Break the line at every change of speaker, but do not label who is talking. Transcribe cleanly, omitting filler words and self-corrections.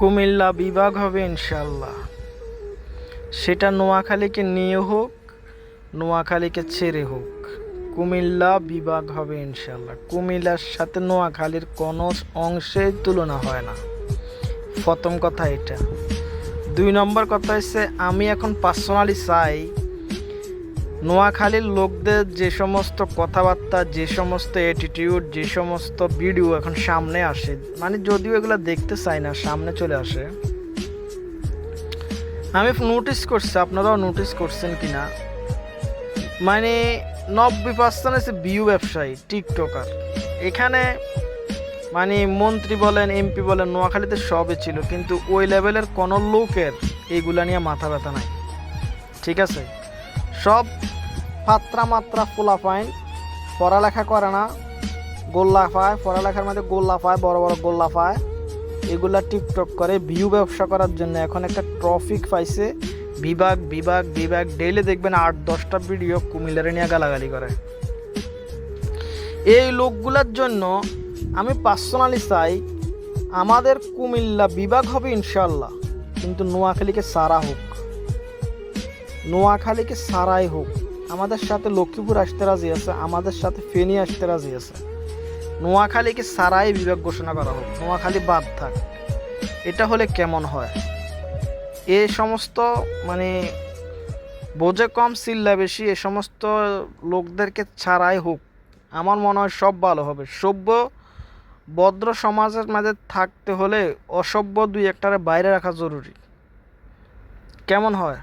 কুমিল্লা বিভাগ হবে ইনশাল্লাহ। সেটা নোয়াখালীকে নিয়ে হোক, নোয়াখালীকে ছেড়ে হোক, কুমিল্লা বিভাগ হবে ইনশাল্লাহ। কুমিল্লার সাথে নোয়াখালীর কোনো অংশেই তুলনা হয় না। প্রথম কথা এটা। 2 নম্বর কথা হচ্ছে, আমি এখন পার্সোনালি চাই নোয়াখালীর লোকদের যে সমস্ত কথাবার্তা, যে সমস্ত অ্যাটিটিউড, যে সমস্ত ভিডিও এখন সামনে আসে, মানে যদিও এগুলো দেখতে চাই না, সামনে চলে আসে, আমি নোটিস করছি, আপনারাও নোটিস করছেন কিনা, মানে 90% হচ্ছে ভিউ ব্যবসায়ী, টিকটকার। এখানে মানে মন্ত্রী বলেন, এমপি বলেন, নোয়াখালীতে সবই ছিল, কিন্তু ওই লেভেলের কোনো লোকের এইগুলা নিয়ে মাথা ব্যথা নাই। ঠিক আছে, সব ফাত্রা মাত্রা ফুলাফাইন, পড়ালেখা করে না, গোল্লা পায়, পড়ালেখার মধ্যে গোল্লা পায়, বড় বড় গোল্লা পায়, এগুলা টিকটক করে ভিউ ব্যবসা করার জন্য এখন একটা ট্রফিক পাইছে। বিভাগ বিভাগ বিভাগ ডেইলি দেখবেন 8-10টা ভিডিও কুমিল্লারে নিয়ে গালাগালি করে। এই লোকগুলোর জন্য আমি পার্সোনালি চাই আমাদের কুমিল্লা বিভাগ হবে ইনশাল্লাহ, কিন্তু নোয়াখালীকে সারা হোক, নোয়াখালীকে সারাই হোক। আমাদের সাথে লক্ষ্মীপুর আসতে রাজি আছে, আমাদের সাথে ফেনী আসতে রাজি আছে, নোয়াখালীকে সারাই বিভাগ ঘোষণা করা হোক, নোয়াখালী বাদ থাক। এটা হলে কেমন হয়? এ সমস্ত মানে বোঝে কম চিল্লা বেশি, এ সমস্ত লোকদেরকে ছাড়াই হোক, আমার মনে হয় সব ভালো হবে। সভ্য ভদ্র সমাজের মাঝে থাকতে হলে অসভ্য 2-1টারে বাইরে রাখা জরুরি। কেমন হয়?